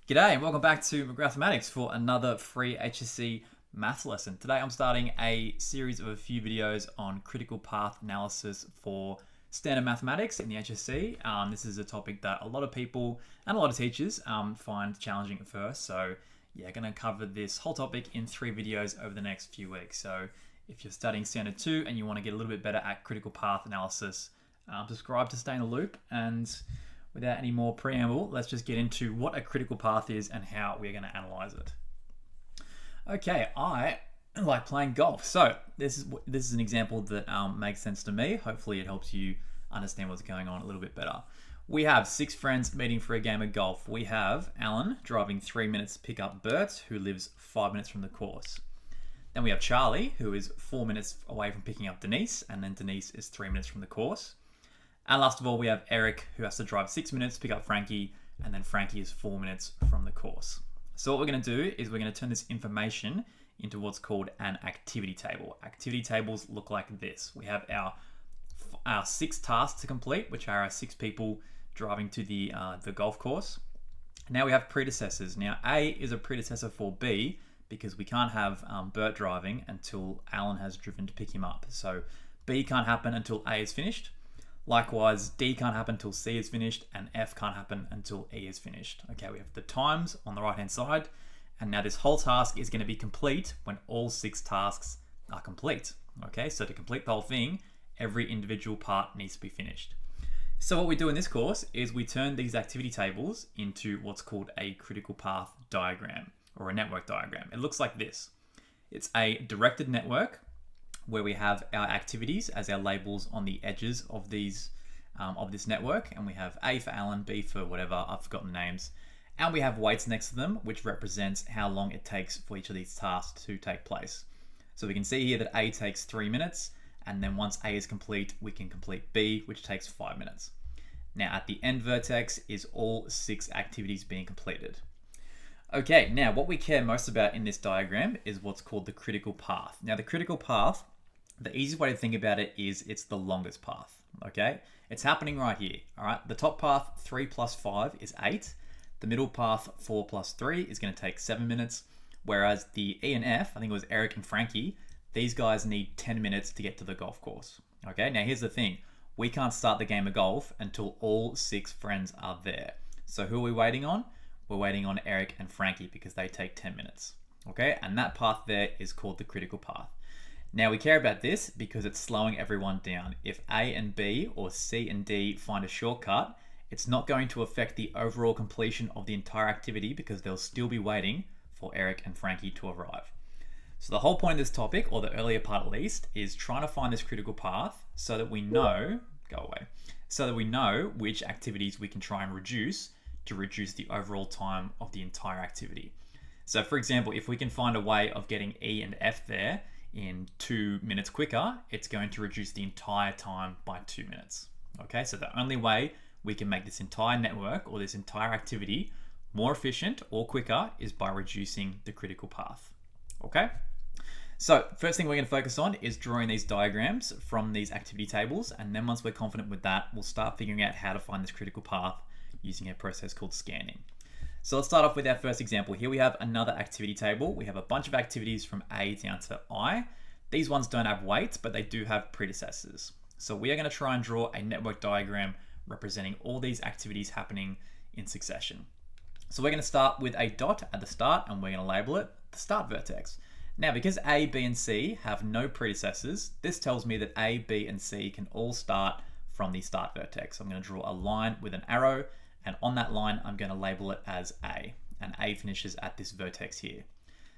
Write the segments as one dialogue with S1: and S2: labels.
S1: G'day and welcome back to Mathematics for another free HSC maths lesson. Today I'm starting a series of a few videos on critical path analysis for standard mathematics in the HSC. This is a topic that a lot of people and a lot of teachers find challenging at first. So yeah, going to cover this whole topic in 3 videos over the next few weeks. So if you're studying standard 2 and you want to get a little bit better at critical path analysis, subscribe to stay in the loop. And without any more preamble, let's just get into what a critical path is and how we're going to analyze it. Okay, I like playing golf. So this is an example that makes sense to me. Hopefully it helps you understand what's going on a little bit better. We have 6 friends meeting for a game of golf. We have Alan driving 3 minutes to pick up Bert, who lives 5 minutes from the course. Then we have Charlie, who is 4 minutes away from picking up Denise, and then Denise is 3 minutes from the course. And last of all, we have Eric, who has to drive 6 minutes to pick up Frankie, and then Frankie is 4 minutes from the course. So what we're going to do is we're going to turn this information into what's called an activity table. Activity tables look like this. We have our 6 tasks to complete, which are our 6 people driving to the golf course. Now we have predecessors. Now A is a predecessor for B because we can't have Bert driving until Alan has driven to pick him up. So B can't happen until A is finished. Likewise, D can't happen until C is finished, and F can't happen until E is finished. Okay, we have the times on the right-hand side, and now this whole task is going to be complete when all 6 tasks are complete. Okay, so to complete the whole thing, every individual part needs to be finished. So what we do in this course is we turn these activity tables into what's called a critical path diagram, or a network diagram. It looks like this. It's a directed network where we have our activities as our labels on the edges of these of this network, and we have A for Alan, B for whatever, I've forgotten the names, and we have weights next to them, which represents how long it takes for each of these tasks to take place. So we can see here that A takes 3 minutes, and then once A is complete, we can complete B, which takes 5 minutes. Now at the end vertex is all 6 activities being completed. Okay, now what we care most about in this diagram is what's called the critical path. Now the critical path, the easiest way to think about it is it's the longest path, okay? It's happening right here, all right? The top path, 3 plus 5 is 8. The middle path, 4 plus 3 is gonna take 7 minutes. Whereas the E and F, I think it was Eric and Frankie, these guys need 10 minutes to get to the golf course, okay? Now here's the thing. We can't start the game of golf until all 6 friends are there. So who are we waiting on? We're waiting on Eric and Frankie because they take 10 minutes, okay? And that path there is called the critical path. Now we care about this because it's slowing everyone down. If A and B or C and D find a shortcut, it's not going to affect the overall completion of the entire activity because they'll still be waiting for Eric and Frankie to arrive. So the whole point of this topic, or the earlier part at least, is trying to find this critical path so that we know, so that we know which activities we can try and reduce to reduce the overall time of the entire activity. So for example, if we can find a way of getting E and F there in 2 minutes quicker, it's going to reduce the entire time by 2 minutes. Okay, so the only way we can make this entire network or this entire activity more efficient or quicker is by reducing the critical path. Okay, so first thing we're going to focus on is drawing these diagrams from these activity tables, and then once we're confident with that, we'll start figuring out how to find this critical path using a process called scanning. So let's start off with our first example. Here we have another activity table. We have a bunch of activities from A down to I. These ones don't have weights, but they do have predecessors. So we are going to try and draw a network diagram representing all these activities happening in succession. So we're going to start with a dot at the start, and we're going to label it the start vertex. Now, because A, B, and C have no predecessors, this tells me that A, B, and C can all start from the start vertex. So I'm going to draw a line with an arrow, and on that line, I'm going to label it as A, and A finishes at this vertex here.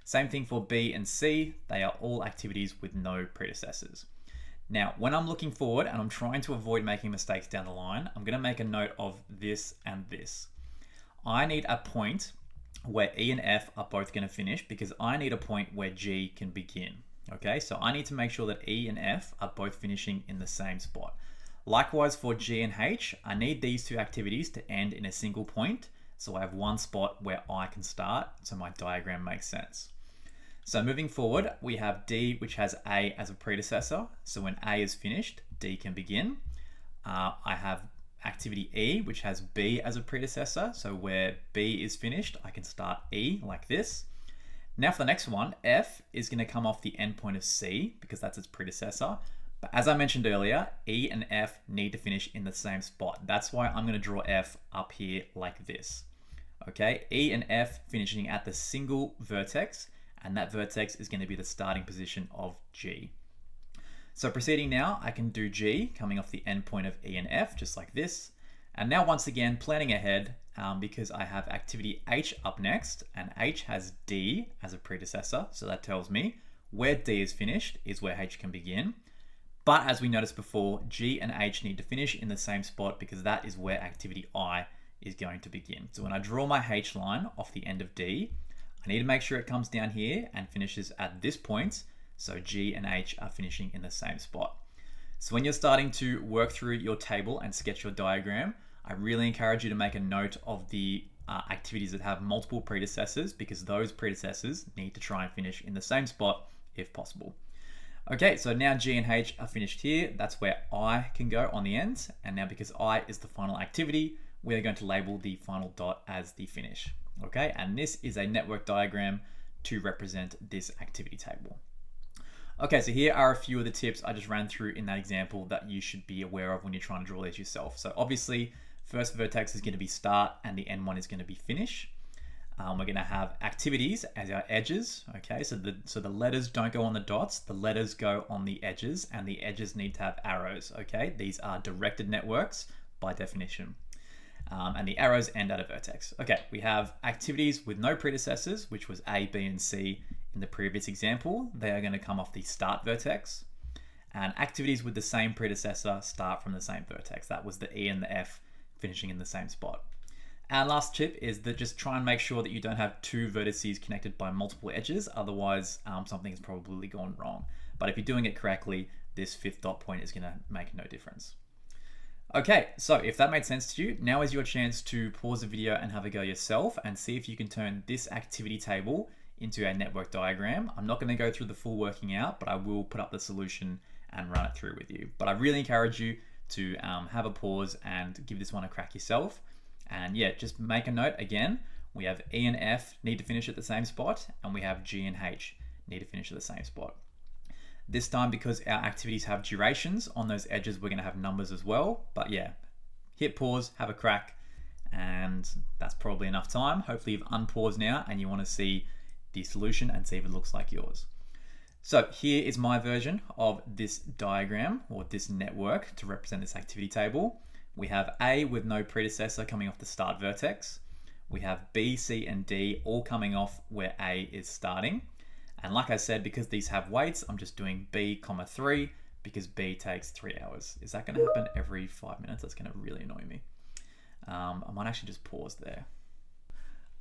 S1: Same thing for B and C. They are all activities with no predecessors. Now, when I'm looking forward and I'm trying to avoid making mistakes down the line, I'm going to make a note of this and this. I need a point where E and F are both going to finish because I need a point where G can begin. Okay, so I need to make sure that E and F are both finishing in the same spot. Likewise for G and H, I need these 2 activities to end in a single point, so I have one spot where I can start, so my diagram makes sense. So moving forward, we have D, which has A as a predecessor, so when A is finished, D can begin. I have activity E, which has B as a predecessor. So where B is finished, I can start E like this. Now for the next one, F is going to come off the endpoint of C because that's its predecessor. But as I mentioned earlier, E and F need to finish in the same spot. That's why I'm going to draw F up here like this. Okay, E and F finishing at the single vertex, and that vertex is going to be the starting position of G. So proceeding now, I can do G coming off the endpoint of E and F, just like this. And now once again, planning ahead, because I have activity H up next, and H has D as a predecessor. So that tells me where D is finished is where H can begin. But as we noticed before, G and H need to finish in the same spot because that is where activity I is going to begin. So when I draw my H line off the end of D, I need to make sure it comes down here and finishes at this point. So G and H are finishing in the same spot. So when you're starting to work through your table and sketch your diagram, I really encourage you to make a note of the activities that have multiple predecessors, because those predecessors need to try and finish in the same spot if possible. Okay, so now G and H are finished here. That's where I can go on the end. And now because I is the final activity, we're going to label the final dot as the finish. Okay, and this is a network diagram to represent this activity table. Okay, so here are a few of the tips I just ran through in that example that you should be aware of when you're trying to draw these yourself. So obviously, first vertex is going to be start and the end one is going to be finish. We're going to have activities as our edges. Okay, so the letters don't go on the dots, the letters go on the edges, and the edges need to have arrows. Okay, these are directed networks by definition. And the arrows end at a vertex. Okay, we have activities with no predecessors, which was A, B, and C in the previous example. They are going to come off the start vertex. And activities with the same predecessor start from the same vertex. That was the E and the F finishing in the same spot. And last tip is that just try and make sure that you don't have two vertices connected by multiple edges. Otherwise, something has probably gone wrong. But if you're doing it correctly, this fifth dot point is going to make no difference. Okay, so if that made sense to you, now is your chance to pause the video and have a go yourself and see if you can turn this activity table into a network diagram. I'm not going to go through the full working out, but I will put up the solution and run it through with you. But I really encourage you to have a pause and give this one a crack yourself. And yeah, just make a note again. We have E and F need to finish at the same spot, and we have G and H need to finish at the same spot. This time, because our activities have durations on those edges, we're going to have numbers as well. But yeah, hit pause, have a crack, and that's probably enough time. Hopefully you've unpaused now and you want to see the solution and see if it looks like yours. So here is my version of this diagram or this network to represent this activity table. We have A with no predecessor coming off the start vertex. We have B, C, and D all coming off where A is starting. And like I said, because these have weights, I'm just doing B, 3 because B takes 3 hours. Is that going to happen every 5 minutes? That's going to really annoy me. I might actually just pause there.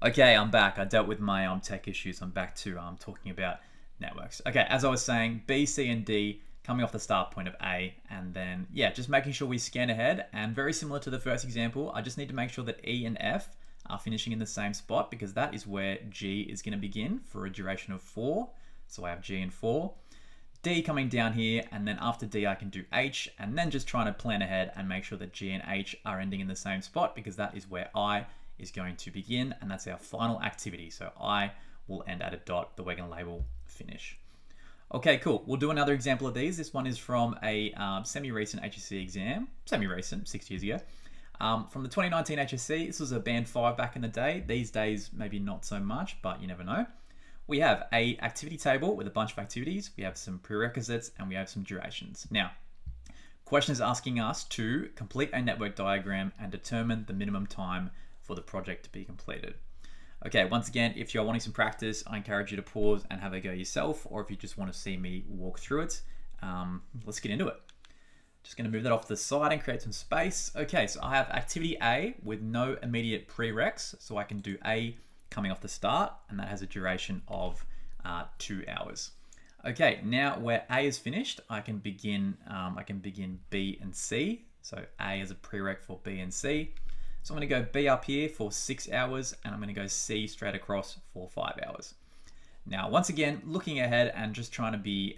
S1: Okay, I'm back. I dealt with my tech issues. I'm back to talking about networks. Okay, as I was saying, B, C, and D coming off the start point of A, and then yeah, just making sure we scan ahead. And very similar to the first example, I just need to make sure that E and F are finishing in the same spot because that is where G is going to begin for a duration of 4. So I have G and 4. D coming down here, and then after D I can do H, and then just trying to plan ahead and make sure that G and H are ending in the same spot because that is where I is going to begin, and that's our final activity. So I will end at a dot that we're going to label finish. Okay, cool. We'll do another example of these. This one is from a semi-recent HSC exam, semi-recent, 6 years ago. From the 2019 HSC, this was a band 5 back in the day. These days, maybe not so much, but you never know. We have a activity table with a bunch of activities. We have some prerequisites and we have some durations. Now, question is asking us to complete a network diagram and determine the minimum time for the project to be completed. Okay, once again, if you're wanting some practice, I encourage you to pause and have a go yourself, or if you just want to see me walk through it, let's get into it. Just going to move that off to the side and create some space. Okay, so I have activity A with no immediate prereqs, so I can do A coming off the start, and that has a duration of 2 hours. Okay, now where A is finished, I can begin B and C. So A is a prereq for B and C. So I'm going to go B up here for 6 hours, and I'm going to go C straight across for 5 hours. Now, once again, looking ahead and just trying to be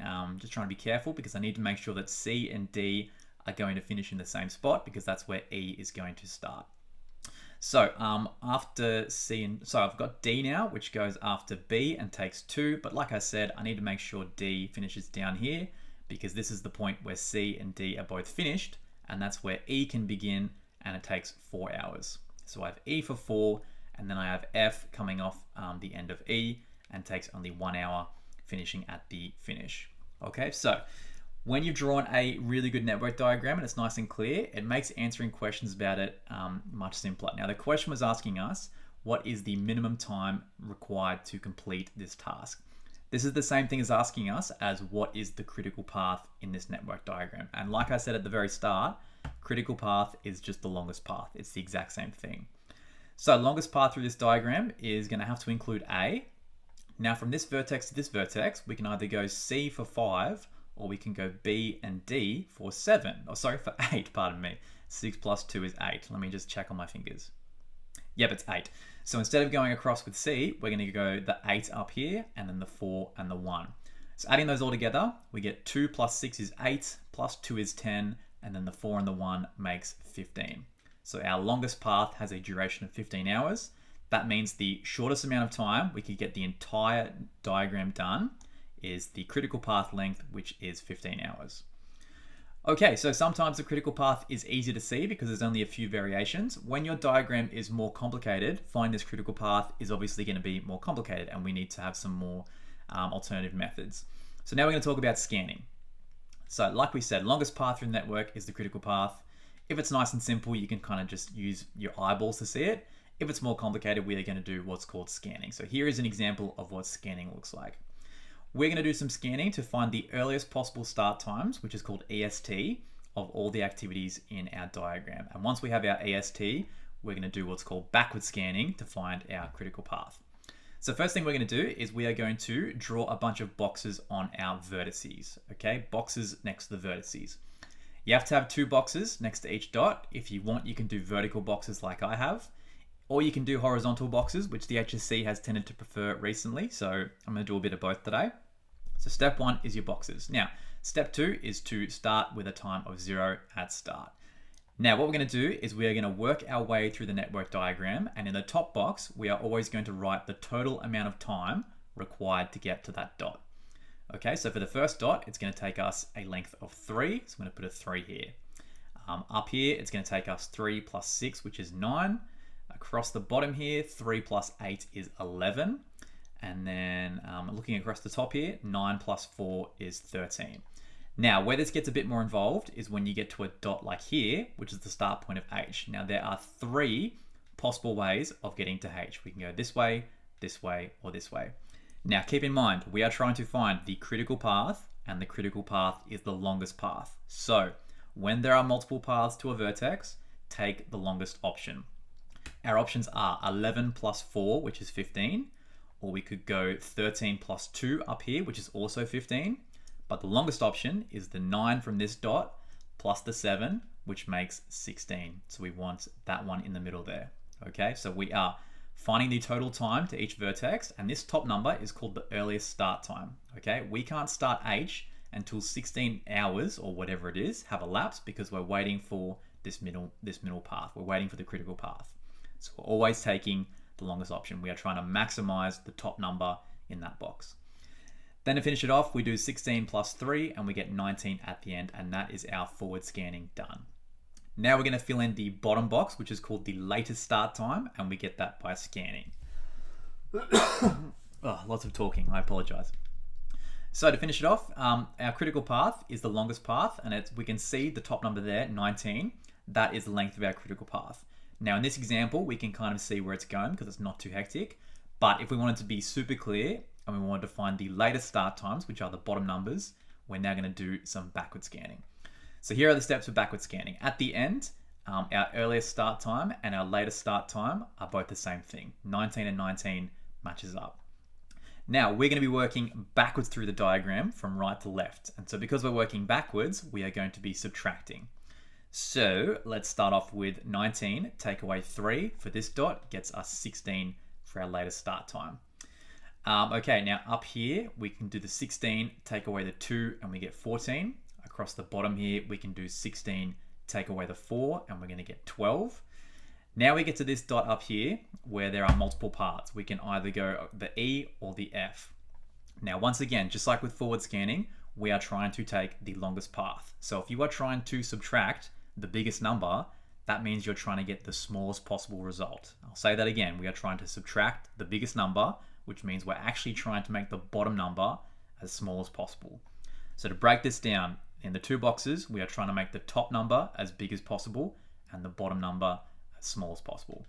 S1: careful because I need to make sure that C and D are going to finish in the same spot because that's where E is going to start. So after C, so I've got D now, which goes after B and takes 2. But like I said, I need to make sure D finishes down here because this is the point where C and D are both finished. And that's where E can begin, and it takes 4 hours. So I have E for 4, and then I have F coming off the end of E and takes only 1 hour, finishing at the finish. Okay, so when you've drawn a really good network diagram and it's nice and clear, it makes answering questions about it much simpler. Now, the question was asking us, what is the minimum time required to complete this task? This is the same thing as asking us as what is the critical path in this network diagram. And like I said at the very start, critical path is just the longest path. It's the exact same thing. So longest path through this diagram is going to have to include A. Now from this vertex to this vertex, we can either go C for 5, or we can go B and D for 7. Oh, sorry, for 8, pardon me. 6 plus 2 is 8. Let me just check on my fingers. Yep, it's 8. So instead of going across with C, we're going to go the 8 up here, and then the 4 and the 1. So adding those all together, we get 2 plus 6 is 8, plus 2 is 10, and then the 4 and the 1 makes 15. So our longest path has a duration of 15 hours. That means the shortest amount of time we could get the entire diagram done is the critical path length, which is 15 hours. Okay, so sometimes the critical path is easy to see because there's only a few variations. When your diagram is more complicated, finding this critical path is obviously going to be more complicated, and we need to have some more alternative methods. So now we're going to talk about scanning. So like we said, longest path through the network is the critical path. If it's nice and simple, you can kind of just use your eyeballs to see it. If it's more complicated, we are going to do what's called scanning. So here is an example of what scanning looks like. We're going to do some scanning to find the earliest possible start times, which is called EST, of all the activities in our diagram. And once we have our EST, we're going to do what's called backward scanning to find our critical path. So first thing we're going to do is we are going to draw a bunch of boxes on our vertices, okay? Boxes next to the vertices. You have to have 2 boxes next to each dot. If you want, you can do vertical boxes like I have, or you can do horizontal boxes, which the HSC has tended to prefer recently. So I'm going to do a bit of both today. So step 1 is your boxes. Now, step 2 is to start with a time of 0 at start. Now, what we're going to do is we are going to work our way through the network diagram, and in the top box, we are always going to write the total amount of time required to get to that dot. Okay, so for the first dot, it's going to take us a length of 3. So I'm going to put a 3 here. Up here, it's going to take us 3 plus 6, which is 9. Across the bottom here, 3 plus 8 is 11. And then looking across the top here, 9 plus 4 is 13. Now, where this gets a bit more involved is when you get to a dot like here, which is the start point of H. Now, there are 3 possible ways of getting to H. We can go this way, or this way. Now, keep in mind, we are trying to find the critical path, and the critical path is the longest path. So, when there are multiple paths to a vertex, take the longest option. Our options are 11 plus 4, which is 15, or we could go 13 plus 2 up here, which is also 15. But the longest option is the 9 from this dot plus the 7, which makes 16. So we want that one in the middle there. Okay, so we are finding the total time to each vertex, and this top number is called the earliest start time. Okay, we can't start H until 16 hours or whatever it is have elapsed because we're waiting for this middle path. We're waiting for the critical path. So we're always taking the longest option. We are trying to maximize the top number in that box. Then to finish it off, we do 16 plus 3 and we get 19 at the end, and that is our forward scanning done. Now we're going to fill in the bottom box, which is called the latest start time, and we get that by scanning. Lots of talking, I apologize. So to finish it off, our critical path is the longest path, and we can see the top number there, 19. That is the length of our critical path. Now in this example, we can kind of see where it's going because it's not too hectic. But if we wanted to be super clear and we wanted to find the latest start times, which are the bottom numbers, we're now going to do some backward scanning. So here are the steps for backward scanning. At the end, our earliest start time and our latest start time are both the same thing. 19 and 19 matches up. Now we're going to be working backwards through the diagram from right to left. And so because we're working backwards, we are going to be subtracting. So let's start off with 19, take away 3 for this dot, gets us 16 for our latest start time. Okay, now up here, we can do the 16, take away the 2, and we get 14. Across the bottom here, we can do 16, take away the 4, and we're going to get 12. Now we get to this dot up here where there are multiple parts. We can either go the E or the F. Now, once again, just like with forward scanning, we are trying to take the longest path. So if you are trying to subtract the biggest number, that means you're trying to get the smallest possible result. I'll say that again. We are trying to subtract the biggest number, which means we're actually trying to make the bottom number as small as possible. So to break this down, in the two boxes, we are trying to make the top number as big as possible and the bottom number as small as possible.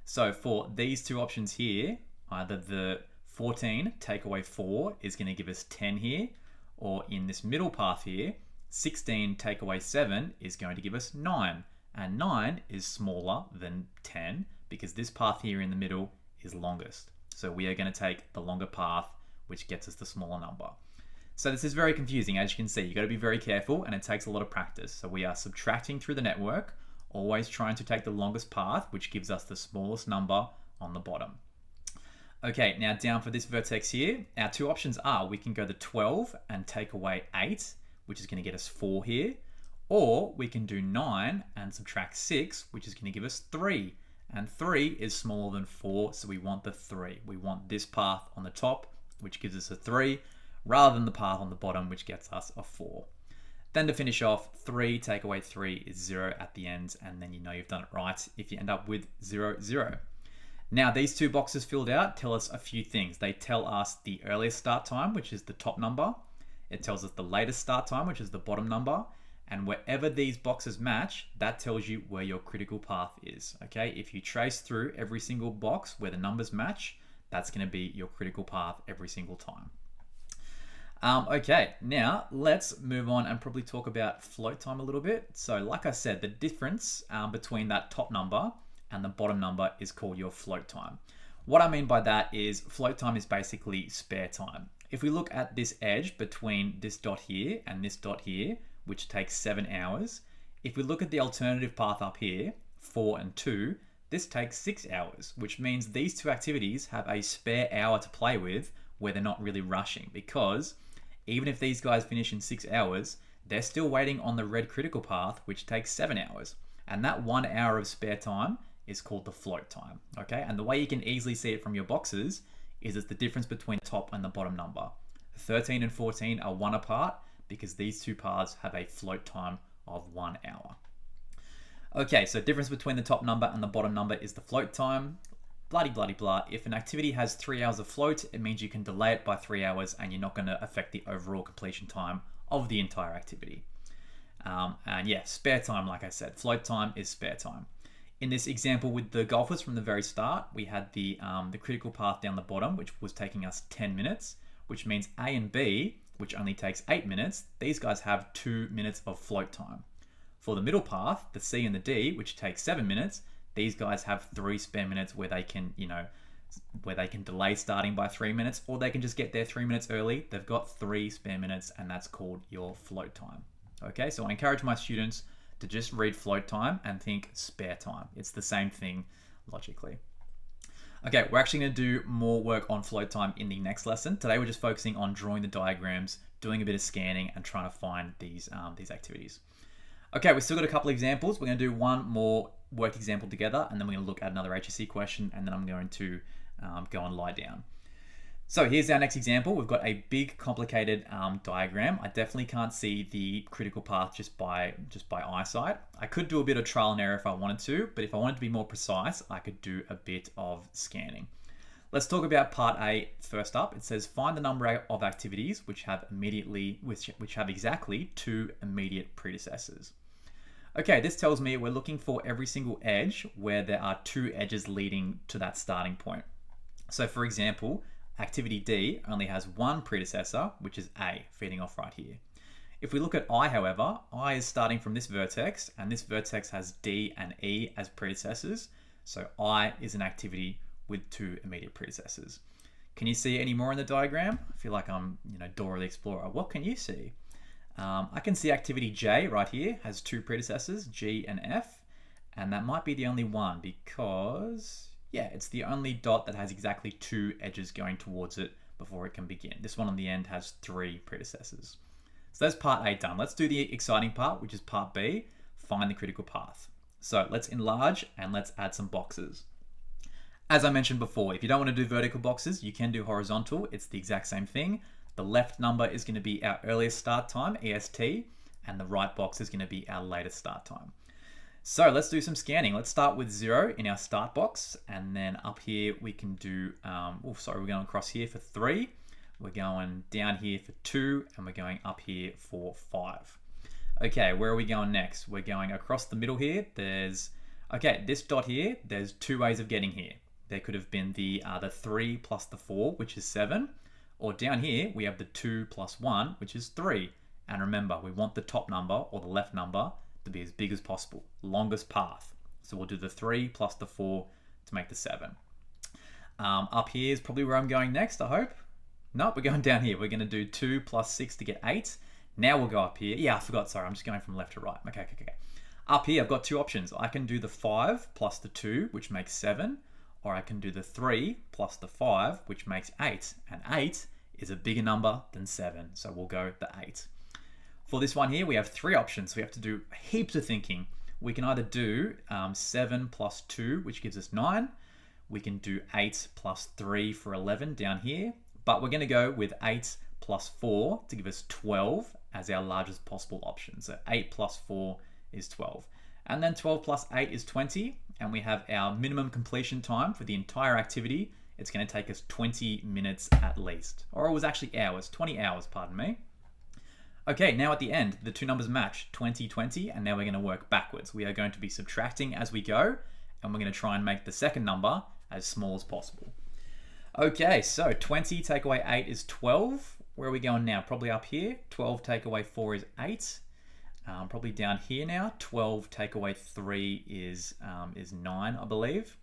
S1: So for these two options here, either the 14 take away 4 is going to give us 10 here, or in this middle path here, 16 take away 7 is going to give us 9. And 9 is smaller than 10 because this path here in the middle is longest. So we are going to take the longer path, which gets us the smaller number. So this is very confusing, as you can see. You've got to be very careful, and it takes a lot of practice. So we are subtracting through the network, always trying to take the longest path, which gives us the smallest number on the bottom. Okay, now down for this vertex here, our two options are we can go to 12 and take away 8, which is going to get us 4 here, or we can do 9 and subtract 6, which is going to give us 3. And 3 is smaller than 4, so we want the 3. We want this path on the top, which gives us a 3, rather than the path on the bottom, which gets us a 4. Then to finish off, 3 take away 3 is 0 at the end, and then you know you've done it right if you end up with 0, 0. Now, these two boxes filled out tell us a few things. They tell us the earliest start time, which is the top number. It tells us the latest start time, which is the bottom number. And wherever these boxes match, that tells you where your critical path is, okay? If you trace through every single box where the numbers match, that's going to be your critical path every single time. Okay, now let's move on and probably talk about float time a little bit. So like I said, the difference between that top number and the bottom number is called your float time. What I mean by that is float time is basically spare time. If we look at this edge between this dot here and this dot here, which takes 7 hours, if we look at the alternative path up here, 4 and 2, this takes 6 hours, which means these two activities have a spare hour to play with where they're not really rushing, because even if these guys finish in 6 hours, they're still waiting on the red critical path, which takes 7 hours. And that 1 hour of spare time is called the float time, okay? And the way you can easily see it from your boxes is it's the difference between the top and the bottom number. 13 and 14 are 1 apart because these two paths have a float time of 1 hour. Okay, so difference between the top number and the bottom number is the float time. Bloody blah. If an activity has 3 hours of float, it means you can delay it by 3 hours and you're not going to affect the overall completion time of the entire activity. And yeah, spare time, like I said, float time is spare time. In this example with the golfers from the very start, we had the critical path down the bottom, which was taking us 10 minutes, which means A and B, which only takes 8 minutes, these guys have 2 minutes of float time. For the middle path, the C and the D, which takes 7 minutes, these guys have 3 spare minutes where they can, where they can delay starting by 3 minutes, or they can just get there 3 minutes early. They've got 3 spare minutes, and that's called your float time. Okay, so I encourage my students to just read float time and think spare time. It's the same thing logically. Okay, we're actually going to do more work on float time in the next lesson. Today we're just focusing on drawing the diagrams, doing a bit of scanning, and trying to find these activities. Okay, we've still got a couple of examples. We're going to do one more work example together, and then we're going to look at another HSC question, and then I'm going to go and lie down. So here's our next example. We've got a big, complicated diagram. I definitely can't see the critical path just by eyesight. I could do a bit of trial and error if I wanted to, but if I wanted to be more precise, I could do a bit of scanning. Let's talk about part A first up. It says find the number of activities which have exactly 2 immediate predecessors. Okay, this tells me we're looking for every single edge where there are 2 edges leading to that starting point. So for example, activity D only has 1 predecessor, which is A, feeding off right here. If we look at I, however, I is starting from this vertex, and this vertex has D and E as predecessors. So I is an activity with 2 immediate predecessors. Can you see any more in the diagram? I feel like I'm, Dora the Explorer. What can you see? I can see activity J right here has 2 predecessors, G and F, and that might be the only one because, yeah, it's the only dot that has exactly 2 edges going towards it before it can begin. This one on the end has 3 predecessors. So that's part A done. Let's do the exciting part, which is part B, find the critical path. So let's enlarge and let's add some boxes. As I mentioned before, if you don't want to do vertical boxes, you can do horizontal. It's the exact same thing. The left number is going to be our earliest start time, EST, and the right box is going to be our latest start time. So let's do some scanning. Let's start with 0 in our start box, and then up here we can do, we're going across here for 3. We're going down here for 2, and we're going up here for 5. Okay, where are we going next? We're going across the middle here. This dot here, there's 2 ways of getting here. There could have been the 3 plus the 4, which is 7. Or down here, we have the 2 plus 1, which is 3. And remember, we want the top number or the left number to be as big as possible, longest path. So we'll do the 3 plus the 4 to make the 7. Up here is probably where I'm going next, I hope. No, we're going down here. We're going to do 2 plus 6 to get 8. Now we'll go up here. Yeah, I forgot, sorry, I'm just going from left to right. Okay. Up here, I've got 2 options. I can do the 5 plus the 2, which makes 7. Or I can do the 3 plus the 5, which makes 8. And 8 is a bigger number than 7. So we'll go the 8. For this one here, we have 3 options. We have to do heaps of thinking. We can either do 7 plus 2, which gives us 9. We can do 8 plus 3 for 11 down here. But we're going to go with 8 plus 4 to give us 12 as our largest possible option. So 8 plus 4 is 12. And then 12 plus 8 is 20. And we have our minimum completion time for the entire activity. It's going to take us 20 minutes at least. Or it was actually hours, 20 hours, pardon me. Okay, now at the end, the 2 numbers match, 20, 20, and now we're going to work backwards. We are going to be subtracting as we go, and we're going to try and make the second number as small as possible. Okay, so 20 take away 8 is 12. Where are we going now? Probably up here. 12 take away 4 is 8. Probably down here now. 12 take away 3 is 9, I believe.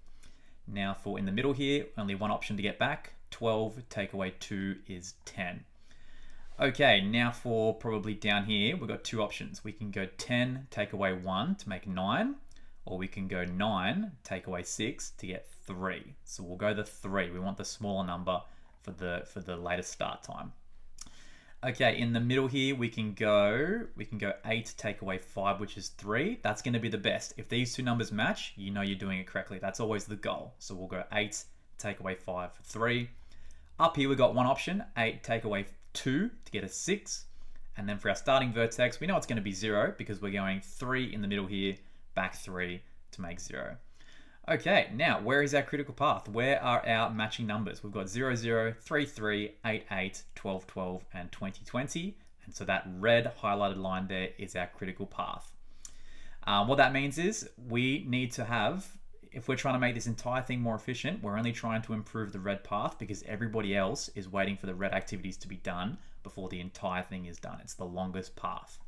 S1: Now for in the middle here, only one option to get back. 12 take away 2 is 10. Okay, now for probably down here, we've got 2 options. We can go 10 take away 1 to make 9, or we can go 9 take away 6 to get 3. So we'll go the 3. We want the smaller number for the latest start time. Okay, in the middle here, we can go 8 take away 5, which is 3. That's going to be the best. If these 2 numbers match, you know you're doing it correctly. That's always the goal. So we'll go 8 take away 5 for 3. Up here, we've got one option, 8 take away 2 to get a 6. And then for our starting vertex, we know it's going to be 0 because we're going 3 in the middle here, back 3 to make 0. Okay, now where is our critical path? Where are our matching numbers? We've got 0, 0, 3, 3, 8, 8, 12, 12, and 20, 20. And so that red highlighted line there is our critical path. What that means is we need to have, if we're trying to make this entire thing more efficient, we're only trying to improve the red path because everybody else is waiting for the red activities to be done before the entire thing is done. It's the longest path.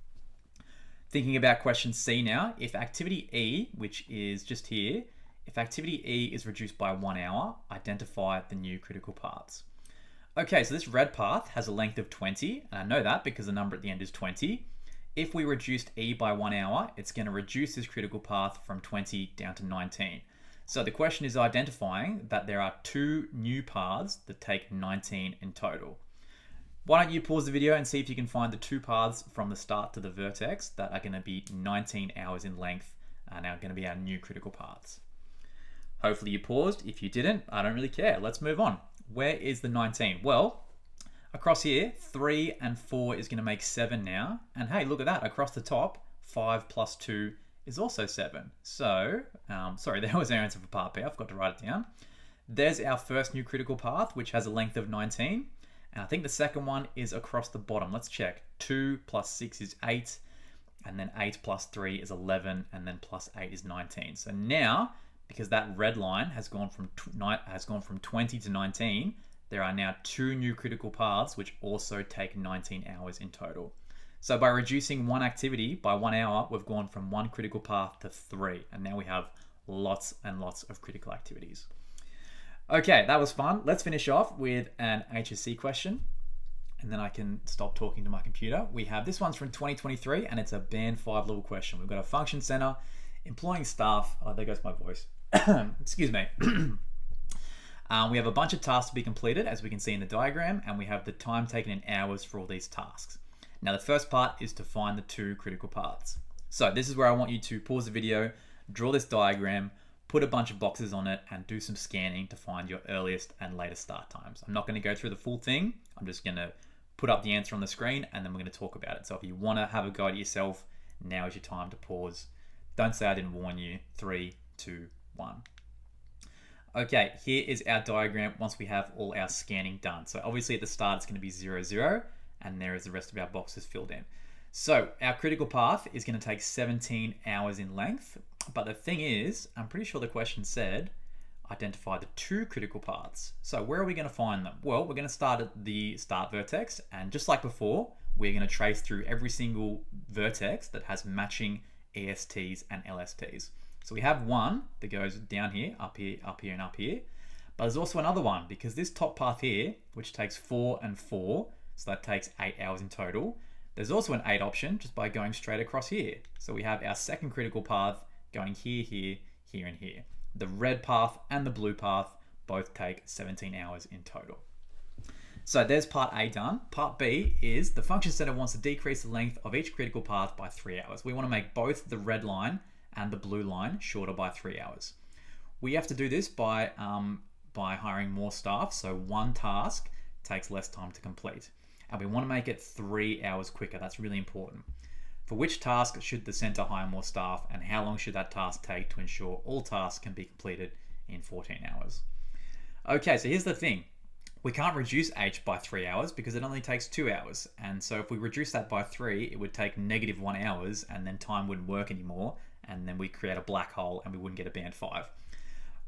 S1: Thinking about question C now, if activity E, which is just here, if activity E is reduced by 1 hour, identify the new critical paths. Okay, so this red path has a length of 20, and I know that because the number at the end is 20. If we reduced E by 1 hour, it's going to reduce this critical path from 20 down to 19. So the question is identifying that there are 2 new paths that take 19 in total. Why don't you pause the video and see if you can find the 2 paths from the start to the vertex that are going to be 19 hours in length and are going to be our new critical paths. Hopefully you paused. If you didn't, I don't really care. Let's move on. Where is the 19? Well, across here, 3 and 4 is going to make 7 now. And hey, look at that. Across the top, 5 plus 2 is also 7. So, sorry, that was our answer for part B. I forgot to write it down. There's our first new critical path, which has a length of 19. And I think the second one is across the bottom. Let's check. 2 plus 6 is 8. And then 8 plus 3 is 11. And then plus 8 is 19. So now, because that red line has gone from 20 to 19, there are now 2 new critical paths which also take 19 hours in total. So by reducing one activity by 1 hour, we've gone from 1 critical path to 3, and now we have lots and lots of critical activities. Okay, that was fun. Let's finish off with an HSC question, and then I can stop talking to my computer. We have, this one's from 2023, and it's a Band 5 level question. We've got a function center, employing staff. Oh, there goes my voice. Excuse me. We have a bunch of tasks to be completed, as we can see in the diagram, and we have the time taken in hours for all these tasks. Now the first part is to find the two critical paths. So this is where I want you to pause the video, draw this diagram, put a bunch of boxes on it, and do some scanning to find your earliest and latest start times. I'm not going to go through the full thing. I'm just going to put up the answer on the screen and then we're going to talk about it. So if you want to have a go at it yourself, now is your time to pause. Don't say I didn't warn you. 3, 2, 1. Okay, here is our diagram once we have all our scanning done. So obviously at the start it's going to be 0, 0, and there is the rest of our boxes filled in. So our critical path is going to take 17 hours in length, but the thing is, I'm pretty sure the question said, identify the two critical paths. So where are we going to find them? Well, we're going to start at the start vertex, and just like before, we're going to trace through every single vertex that has matching ESTs and LSTs. So we have one that goes down here, up here, up here, and up here. But there's also another one, because this top path here, which takes 4 and 4, so that takes 8 hours in total. There's also an 8 option just by going straight across here. So we have our second critical path going here, here, here, and here. The red path and the blue path both take 17 hours in total. So there's part A done. Part B is the function setter wants to decrease the length of each critical path by 3 hours. We want to make both the red line and the blue line shorter by 3 hours. We have to do this by hiring more staff, so one task takes less time to complete. And we want to make it 3 hours quicker. That's really important. For which task should the center hire more staff, and how long should that task take to ensure all tasks can be completed in 14 hours? Okay, so here's the thing. We can't reduce H by 3 hours because it only takes 2 hours. And so if we reduce that by 3, it would take -1 hours, and then time wouldn't work anymore. And then we create a black hole and we wouldn't get a band 5.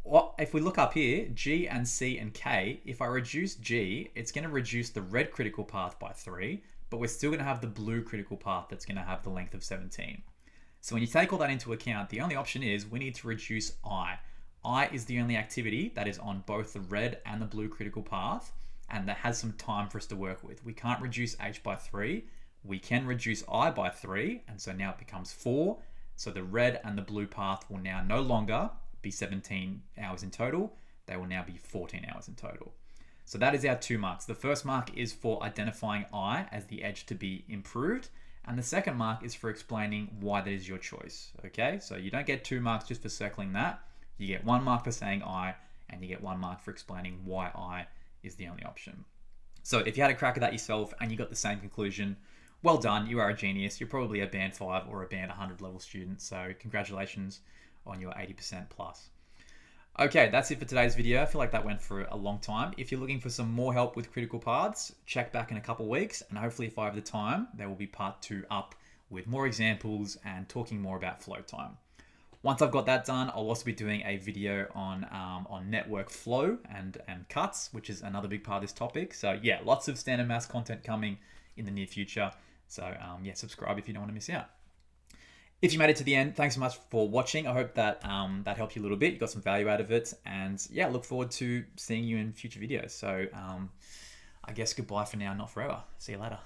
S1: Well, if we look up here, G and C and K, if I reduce G, it's going to reduce the red critical path by 3, but we're still going to have the blue critical path that's going to have the length of 17. So when you take all that into account, the only option is we need to reduce I. I is the only activity that is on both the red and the blue critical path, and that has some time for us to work with. We can't reduce H by 3. We can reduce I by 3, and so now it becomes 4. So the red and the blue path will now no longer be 17 hours in total. They will now be 14 hours in total. So that is our 2 marks. The first mark is for identifying I as the edge to be improved. And the second mark is for explaining why that is your choice. Okay, so you don't get 2 marks just for circling that. You get 1 mark for saying I, and you get 1 mark for explaining why I is the only option. So if you had a crack at that yourself and you got the same conclusion, well done, you are a genius. You're probably a band 5 or a band 100 level student. So congratulations on your 80% plus. Okay, that's it for today's video. I feel like that went for a long time. If you're looking for some more help with critical paths, check back in a couple of weeks, and hopefully if I have the time, there will be part 2 up with more examples and talking more about flow time. Once I've got that done, I'll also be doing a video on network flow and cuts, which is another big part of this topic. So yeah, lots of standard maths content coming in the near future. So yeah, subscribe if you don't want to miss out. If you made it to the end, thanks so much for watching. I hope that that helped you a little bit. You got some value out of it. And yeah, look forward to seeing you in future videos. So I guess goodbye for now, not forever. See you later.